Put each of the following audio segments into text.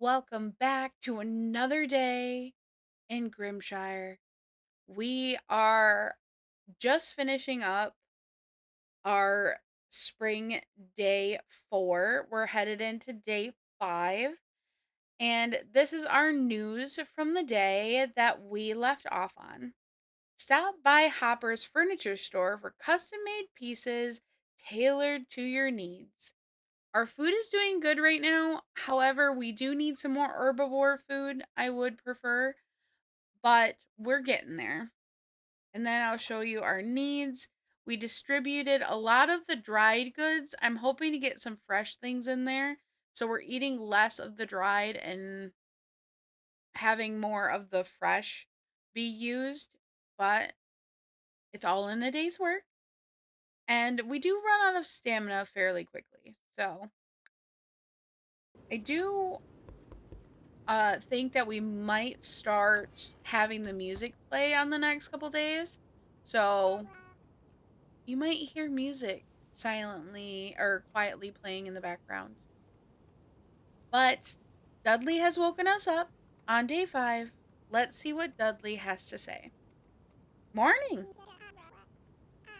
Welcome back to another day in Grimshire. We are just finishing up our spring day 4. We're headed into day 5, and this is our news from the day that we left off on. Stop by Hopper's furniture store for custom made pieces tailored to your needs. Our food is doing good right now. However, we do need some more herbivore food, I would prefer, but we're getting there. And then I'll show you our needs. We distributed a lot of the dried goods. I'm hoping to get some fresh things in there. So we're eating less of the dried and having more of the fresh be used, but it's all in a day's work. And we do run out of stamina fairly quickly. So I do think that we might start having the music play on the next couple days. So you might hear music silently or quietly playing in the background. But Dudley has woken us up on day 5. Let's see what Dudley has to say. Morning.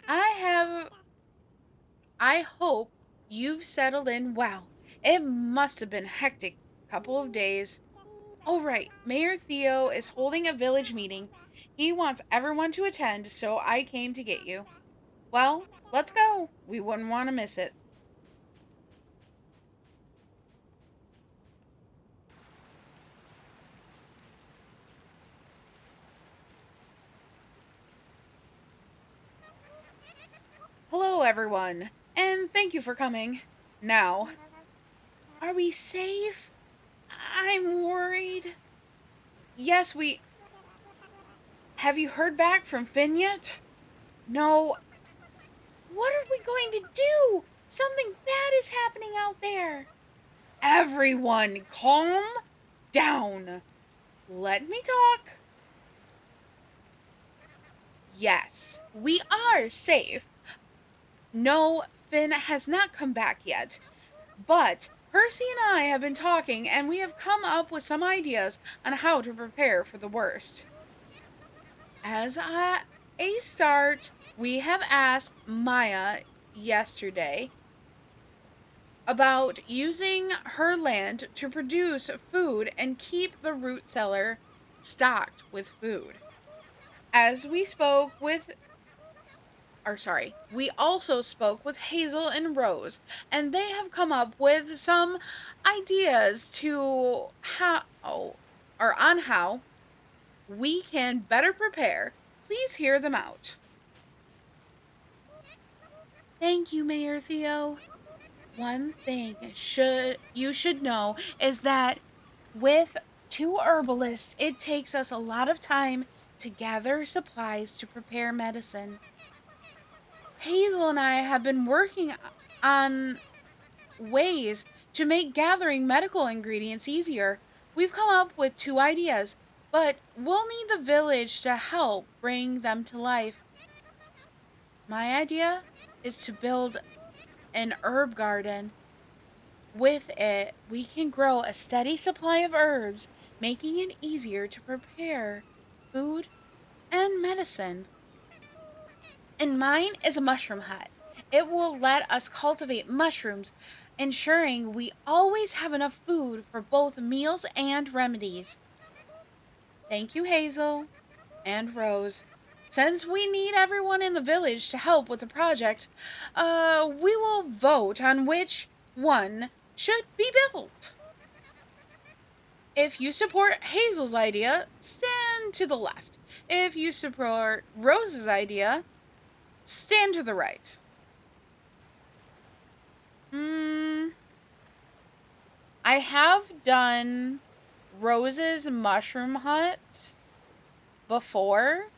I have I hope you've settled in well. It must have been a hectic couple of days. Oh, right. Mayor Theo is holding a village meeting. He wants everyone to attend, so I came to get you. Well, let's go. We wouldn't want to miss it. Hello, everyone, and thank you for coming. Now, are we safe? I'm worried. Yes, we. Have you heard back from Finn yet? No. What are we going to do? Something bad is happening out there. Everyone, calm down. Let me talk. Yes, we are safe. No, Finn has not come back yet. But Percy and I have been talking, and we have come up with some ideas on how to prepare for the worst. As a start, we have asked Maya yesterday about using her land to produce food and keep the root cellar stocked with food. As we spoke with we also spoke with Hazel and Rose, and they have come up with some ideas to how or on how we can better prepare. Please hear them out. Thank you, Mayor Theo. One thing you should know is that with two herbalists, it takes us a lot of time to gather supplies to prepare medicine. Hazel and I have been working on ways to make gathering medical ingredients easier. We've come up with two ideas, but we'll need the village to help bring them to life. My idea is to build an herb garden. With it, we can grow a steady supply of herbs, making it easier to prepare food and medicine. And mine is a mushroom hut. It will let us cultivate mushrooms, ensuring we always have enough food for both meals and remedies. Thank you, Hazel and Rose. Since we need everyone in the village to help with the project, we will vote on which one should be built. If you support Hazel's idea, stand to the left. If you support Rose's idea, stand to the right. I have done Rose's mushroom hut before,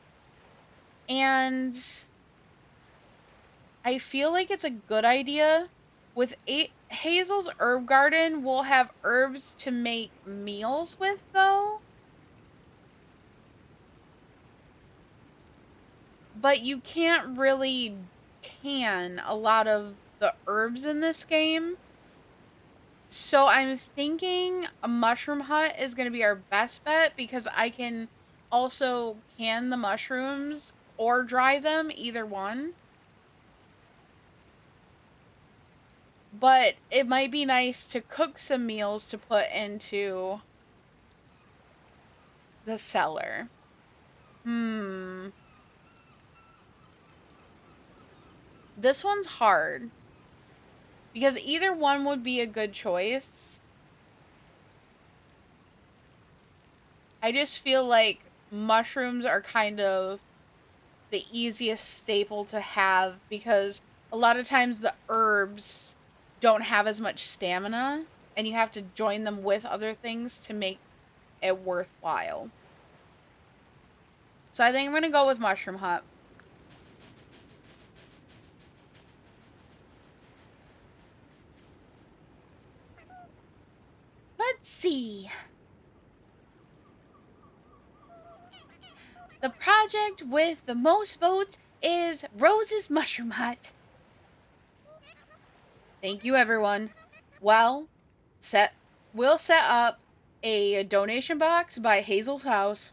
and I feel like it's a good idea. With Hazel's herb garden, we'll have herbs to make meals with, though. But you can't really can a lot of the herbs in this game. So I'm thinking a mushroom hut is going to be our best bet because I can also can the mushrooms or dry them, either one. But it might be nice to cook some meals to put into the cellar. Hmm. This one's hard because either one would be a good choice. I just feel like mushrooms are kind of the easiest staple to have because a lot of times the herbs don't have as much stamina and you have to join them with other things to make it worthwhile. So I think I'm going to go with mushroom hut. Let's see. The project with the most votes is Rose's Mushroom Hut. Thank you, everyone. Well, we'll set up a donation box by Hazel's house.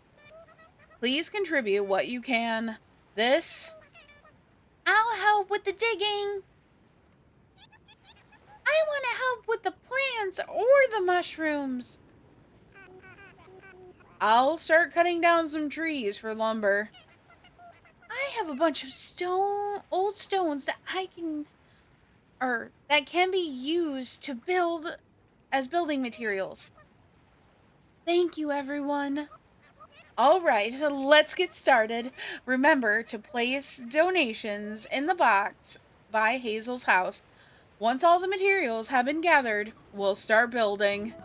Please contribute what you can. This, I'll help with the digging. I want to help with the plants or the mushrooms. I'll start cutting down some trees for lumber. I have a bunch of old stones that that can be used to build as building materials. Thank you, everyone. All right, so let's get started. Remember to place donations in the box by Hazel's house. Once all the materials have been gathered, we'll start building.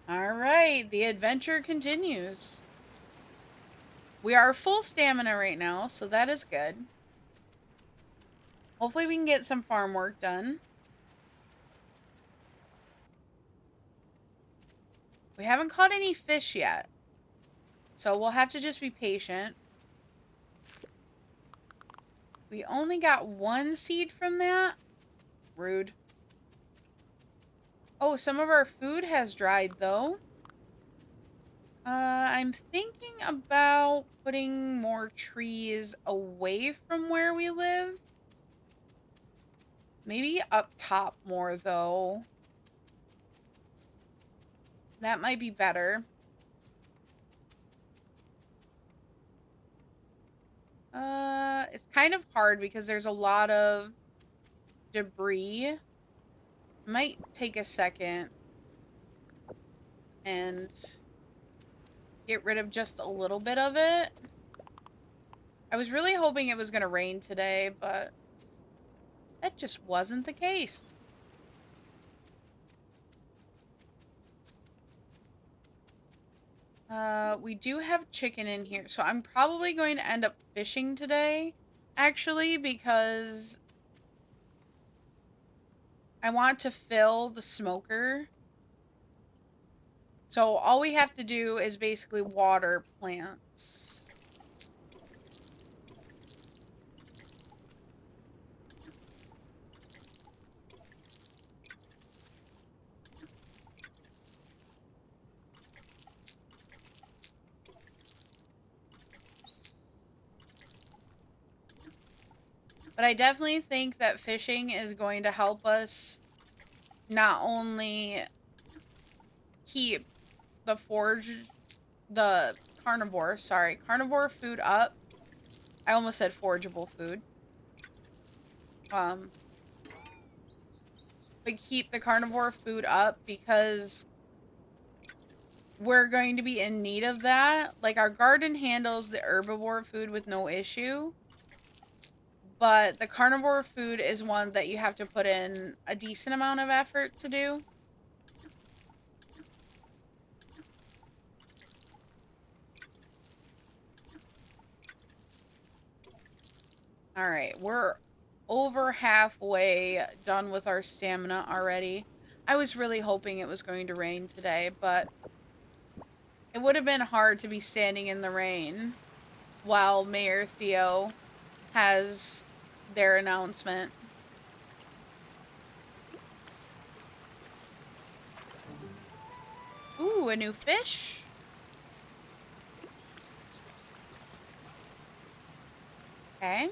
All right, the adventure continues. We are full stamina right now, so that is good. Hopefully we can get some farm work done. We haven't caught any fish yet, so we'll have to just be patient. We only got one seed from that. Rude. Oh, some of our food has dried, though. I'm thinking about putting more trees away from where we live. Maybe up top more, though. That might be better. It's kind of hard because there's a lot of debris. Might take a second and get rid of just a little bit of it. I was really hoping it was going to rain today, but that just wasn't the case. We do have chicken in here, so I'm probably going to end up fishing today, actually, because I want to fill the smoker. So all we have to do is basically water plants. But I definitely think that fishing is going to help us not only keep the carnivore food up. I almost said forageable food. But keep the carnivore food up because we're going to be in need of that. Like, our garden handles the herbivore food with no issue. But the carnivore food is one that you have to put in a decent amount of effort to do. Alright, we're over halfway done with our stamina already. I was really hoping it was going to rain today, but it would have been hard to be standing in the rain while Mayor Theo has their announcement. Ooh, a new fish. Okay.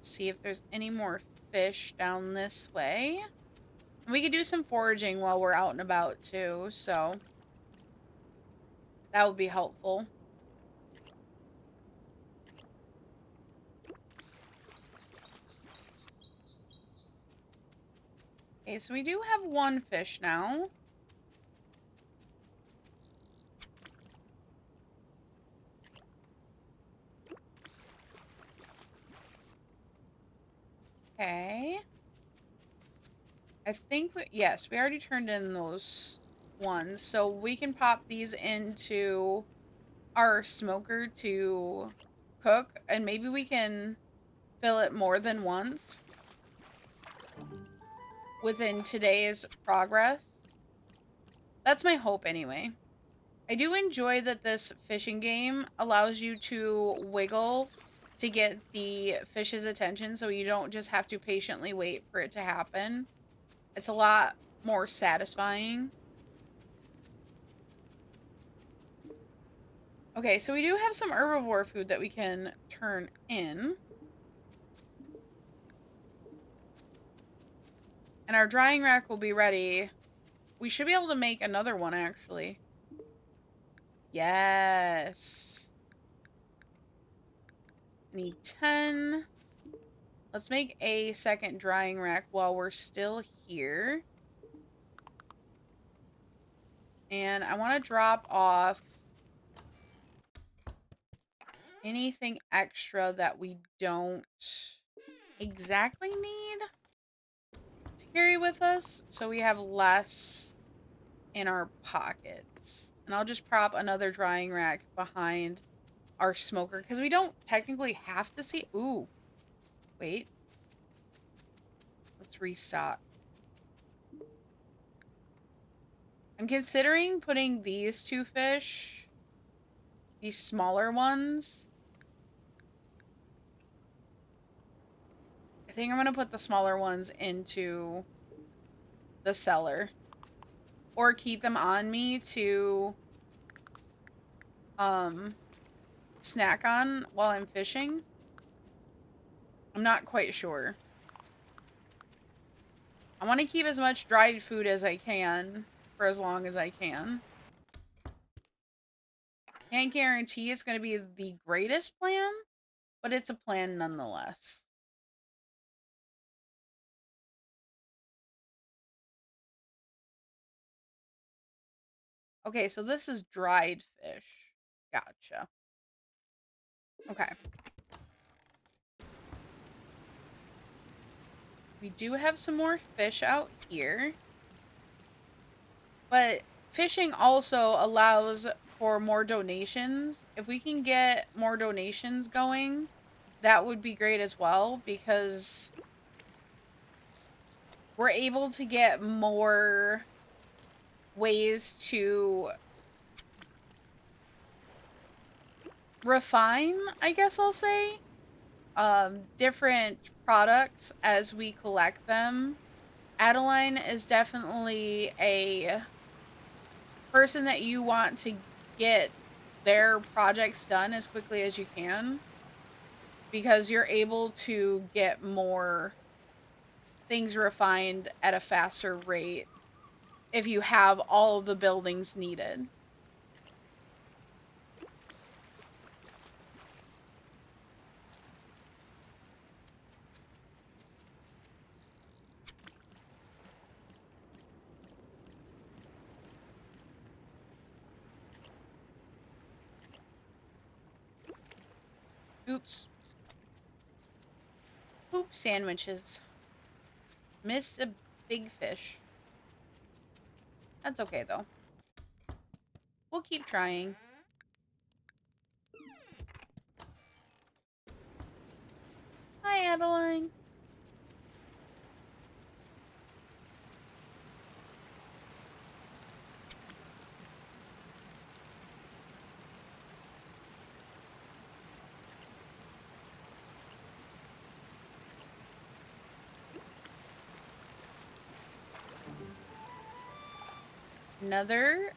See if there's any more fish down this way. And we could do some foraging while we're out and about too, so that would be helpful. Okay, so we do have one fish now. Okay. I think, yes, we already turned in those ones. So we can pop these into our smoker to cook. And maybe we can fill it more than once within today's progress. That's my hope anyway. I do enjoy that this fishing game allows you to wiggle to get the fish's attention so you don't just have to patiently wait for it to happen. It's a lot more satisfying. Okay, so we do have some herbivore food that we can turn in. And our drying rack will be ready. We should be able to make another one, actually. Yes. I need 10. Let's make a second drying rack while we're still here. And I want to drop off anything extra that we don't exactly need to carry with us, so we have less in our pockets. And I'll just prop another drying rack behind our smoker, because we don't technically have to see... Ooh. Wait. Let's restock. I'm considering putting these two fish, these smaller ones. I think I'm going to put the smaller ones into the cellar. Or keep them on me to snack on while I'm fishing. I'm not quite sure. I want to keep as much dried food as I can for as long as I can. Can't guarantee it's going to be the greatest plan, but it's a plan nonetheless. Okay, so this is dried fish. Gotcha. Okay. We do have some more fish out here. But fishing also allows for more donations. If we can get more donations going, that would be great as well, because we're able to get more ways to refine, I guess I'll say, different products as we collect them. Adeline is definitely a person that you want to get their projects done as quickly as you can, because you're able to get more things refined at a faster rate if you have all of the buildings needed. Oops. Poop sandwiches. Missed a big fish. That's okay, though. We'll keep trying. Hi, Adeline. another.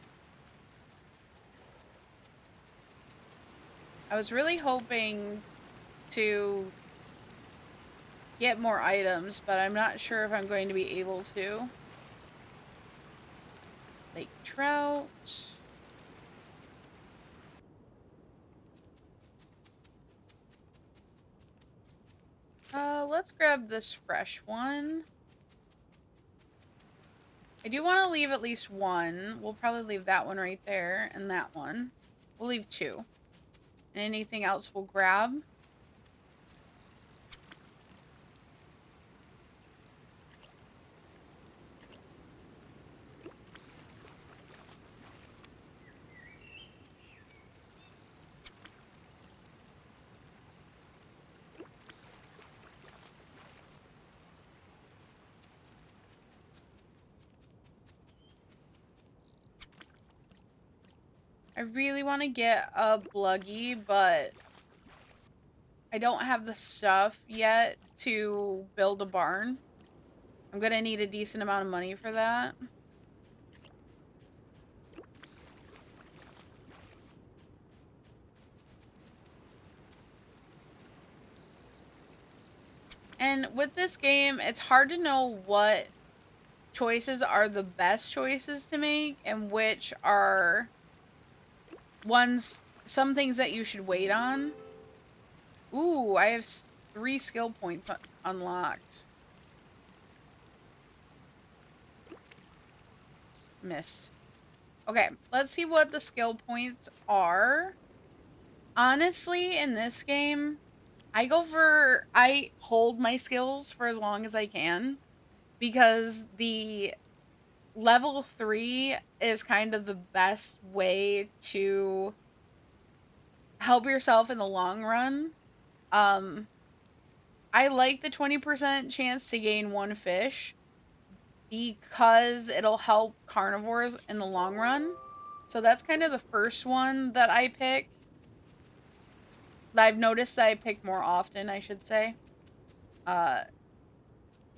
I was really hoping to get more items, but I'm not sure if I'm going to be able to. Lake trout. Let's grab this fresh one. I do want to leave at least one. We'll probably leave that one right there and that one. We'll leave two. And anything else we'll grab. I really want to get a bluggy, but I don't have the stuff yet to build a barn. I'm gonna need a decent amount of money for that. And with this game, it's hard to know what choices are the best choices to make and which are some things that you should wait on. Ooh, I have 3 skill points unlocked. Missed. Okay, let's see what the skill points are. Honestly, in this game, I hold my skills for as long as I can because the level 3 is kind of the best way to help yourself in the long run. I like the 20% chance to gain 1 fish because it'll help carnivores in the long run. So that's kind of the first one that I pick. That I've noticed that I pick more often, I should say. And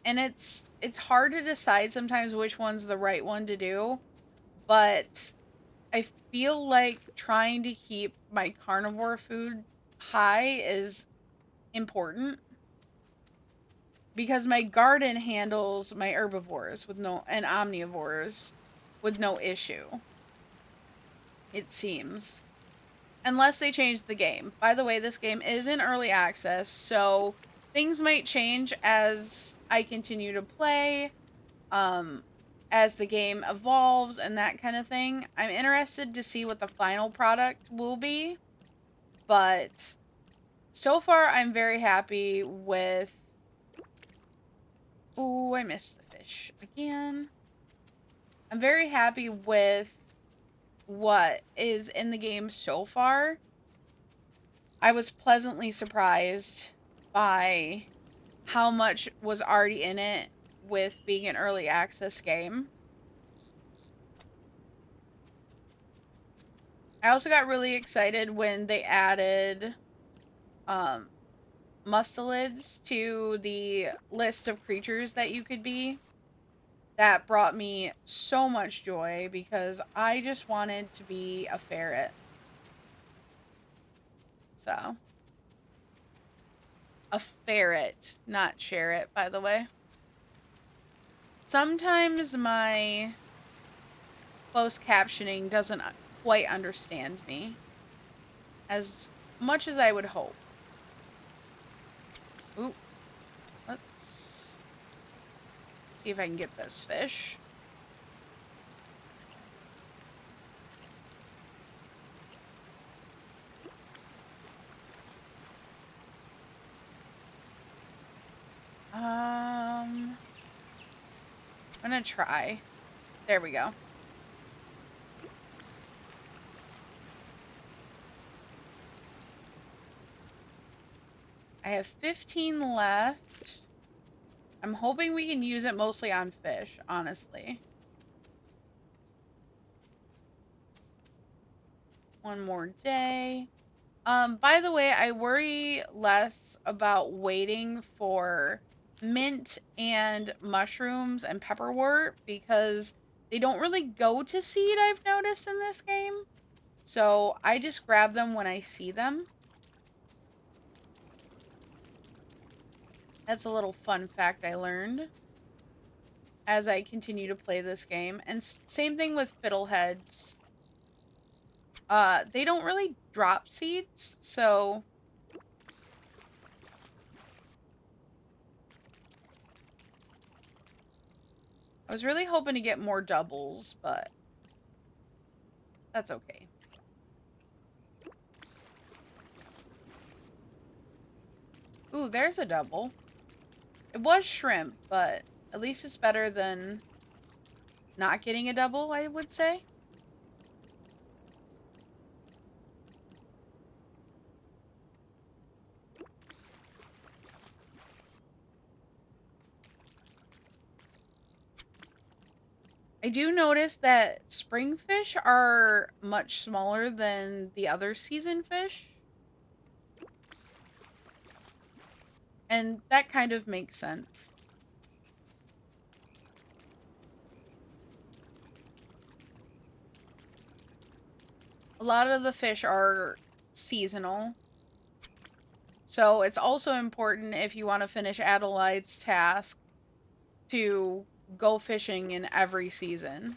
it's hard to decide sometimes which one's the right one to do, but I feel like trying to keep my carnivore food high is important because my garden handles my herbivores and omnivores with no issue. It seems. Unless they change the game. By the way, this game is in early access, so things might change as I continue to play, as the game evolves and that kind of thing. I'm interested to see what the final product will be, but so far I'm very happy with... Ooh, I missed the fish again. I'm very happy with what is in the game so far. I was pleasantly surprised by how much was already in it with being an early access game. I also got really excited when they added mustelids to the list of creatures that you could be. That brought me so much joy because I just wanted to be a ferret. So. A ferret, not Sherrit, by the way. Sometimes my closed captioning doesn't quite understand me as much as I would hope. Ooh. Let's see if I can get this fish. I'm gonna try. There we go. I have 15 left. I'm hoping we can use it mostly on fish, honestly. One more day. By the way, I worry less about waiting for mint and mushrooms and pepperwort because they don't really go to seed, I've noticed in this game. So I just grab them when I see them. That's a little fun fact I learned as I continue to play this game. And same thing with fiddleheads. They don't really drop seeds, so I was really hoping to get more doubles, but that's okay. Ooh, there's a double. It was shrimp, but at least it's better than not getting a double, I would say. I do notice that spring fish are much smaller than the other season fish. And that kind of makes sense. A lot of the fish are seasonal. So it's also important if you want to finish Adelaide's task to go fishing in every season.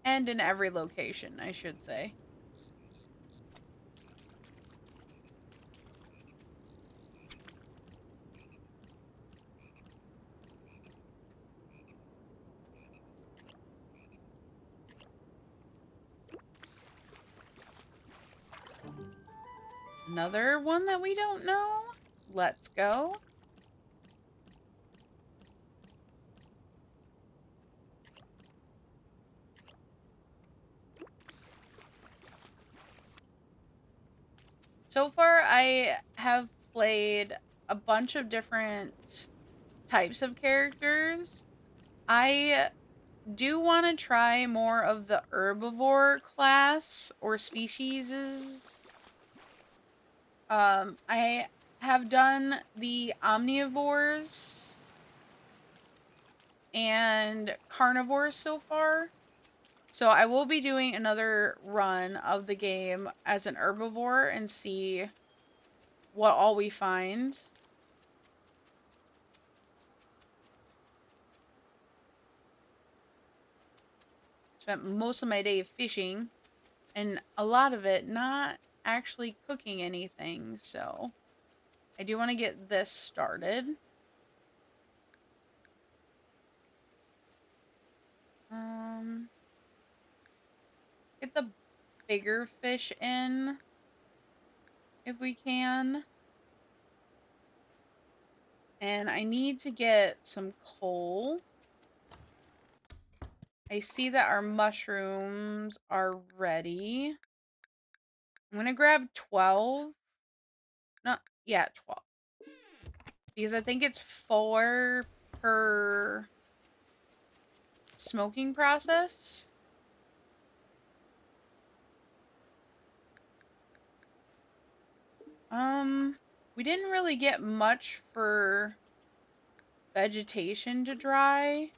And in every location, I should say. Another one that we don't know? Let's go. So far, I have played a bunch of different types of characters. I do want to try more of the herbivore class or species. I have done the omnivores and carnivores so far. So I will be doing another run of the game as an herbivore and see what all we find. Spent most of my day fishing and a lot of it not actually cooking anything. So I do want to get this started. Get the bigger fish in if we can. And I need to get some coal. I see that our mushrooms are ready. I'm going to grab 12. No, yeah, 12. Because I think it's 4 per smoking process. We didn't really get much for vegetation to dry,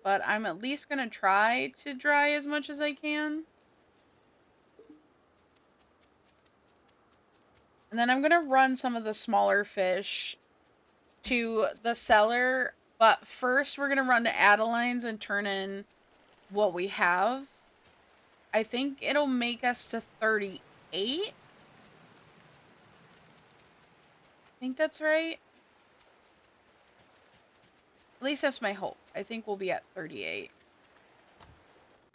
but I'm at least going to try to dry as much as I can. And then I'm going to run some of the smaller fish to the cellar, but first we're going to run to Adeline's and turn in what we have. I think it'll make us to 38. I think that's right. At least that's my hope. I think we'll be at 38.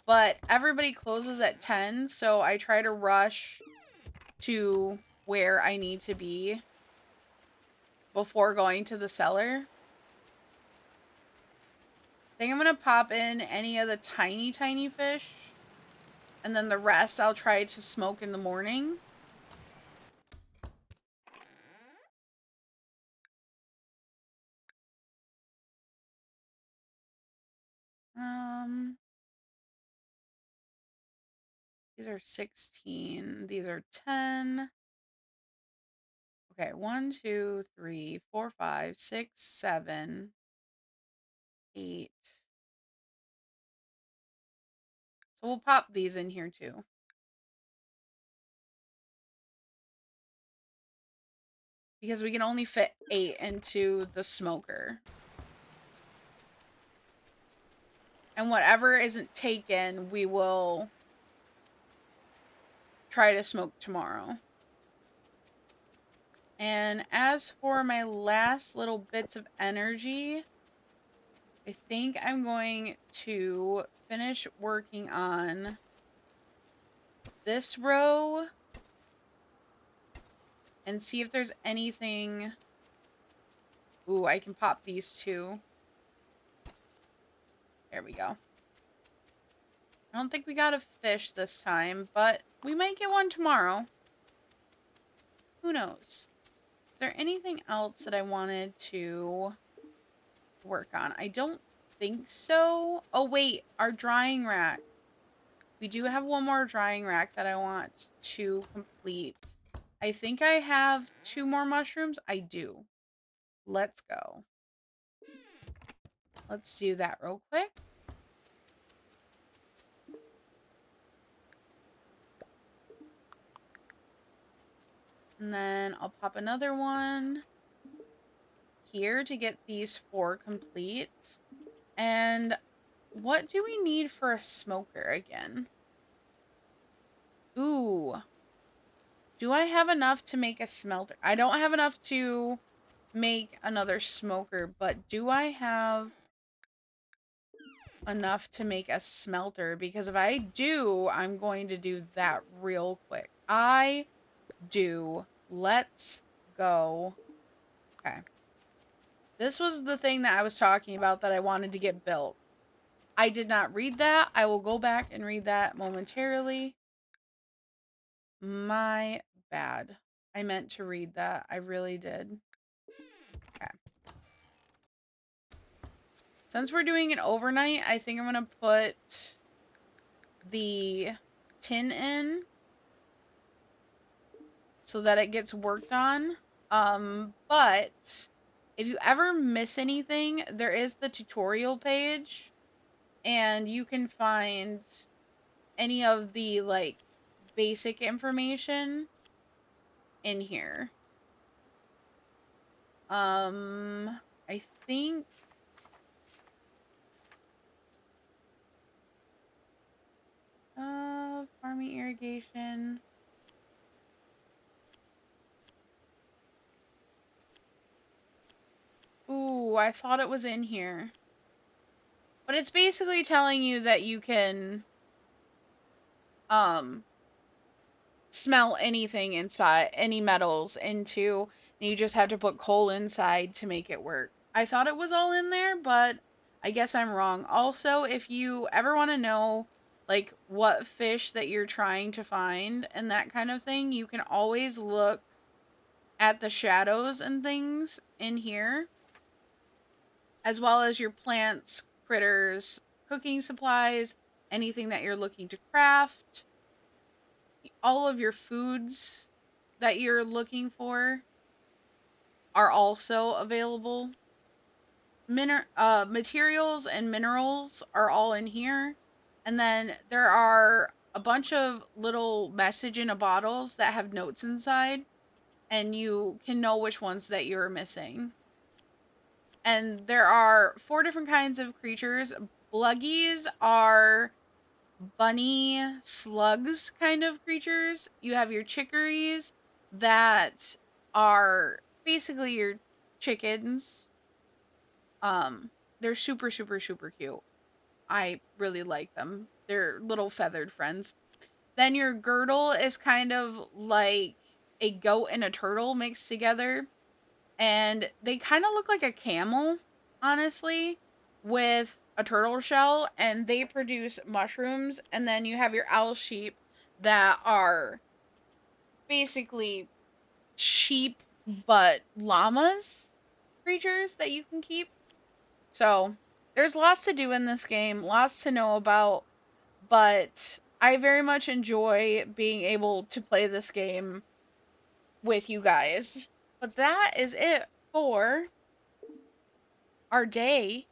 But everybody closes at 10, so I try to rush to where I need to be before going to the cellar. I think I'm going to pop in any of the tiny fish. And then the rest I'll try to smoke in the morning. Um, These are 16. These are 10. Okay, 1, 2, 3, 4, 5, 6, 7, 8. So we'll pop these in here too. Because we can only fit 8 into the smoker. And whatever isn't taken, we will try to smoke tomorrow. And as for my last little bits of energy, I think I'm going to finish working on this row and see if there's anything. Ooh, I can pop these two. There we go. I don't think we got a fish this time, but we might get one tomorrow. Who knows? Is there anything else that I wanted to work on? I don't think so. Oh, wait, our drying rack. We do have one more drying rack that I want to complete. I think I have 2 more mushrooms. I do. Let's go. Let's do that real quick. And then I'll pop another one here to get these 4 complete. And what do we need for a smoker again? Ooh. Do I have enough to make a smelter? I don't have enough to make another smoker, but do I have enough to make a smelter? Because if I do, I'm going to do that real quick. I do. Let's go. Okay. This was the thing that I was talking about that I wanted to get built. I did not read that. I will go back and read that momentarily. My bad. I meant to read that. I really did. Okay. Since we're doing it overnight, I think I'm going to put the tin in so that it gets worked on. But if you ever miss anything, there is the tutorial page and you can find any of the like basic information in here. I think farming irrigation. Ooh, I thought it was in here. But it's basically telling you that you can smell anything inside, any metals into, and you just have to put coal inside to make it work. I thought it was all in there, but I guess I'm wrong. Also, if you ever want to know like what fish that you're trying to find and that kind of thing, you can always look at the shadows and things in here, as well as your plants, critters, cooking supplies, anything that you're looking to craft, all of your foods that you're looking for are also available. Materials and minerals are all in here. And then there are a bunch of little message in a bottles that have notes inside, and you can know which ones that you're missing. And there are 4 different kinds of creatures. Bluggies are bunny slugs kind of creatures. You have your chicories that are basically your chickens. They're super, super, super cute. I really like them. They're little feathered friends. Then your girdle is kind of like a goat and a turtle mixed together. And they kind of look like a camel, honestly, with a turtle shell, and they produce mushrooms. And then you have your owl sheep that are basically sheep but llamas creatures that you can keep. So there's lots to do in this game, lots to know about, but I very much enjoy being able to play this game with you guys. But that is it for our day.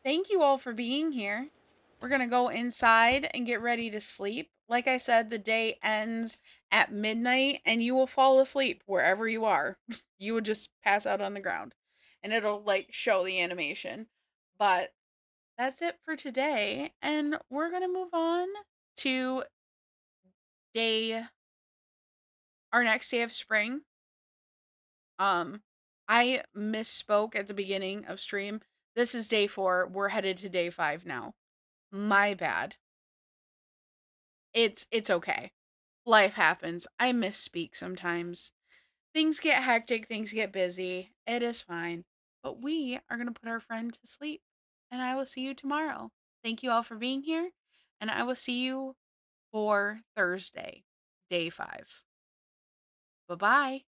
Thank you all for being here. We're going to go inside and get ready to sleep. Like I said, the day ends at midnight and you will fall asleep wherever you are. You would just pass out on the ground and it'll like show the animation. But that's it for today. And we're going to move on to day, our next day of spring. Um, I misspoke at the beginning of stream. This is day 4. We're headed to day 5 now. My bad. It's okay. Life happens. I misspeak sometimes. Things get hectic, things get busy. It is fine. But we are going to put our friend to sleep. And I will see you tomorrow. Thank you all for being here. And I will see you for Thursday, day 5. Bye bye.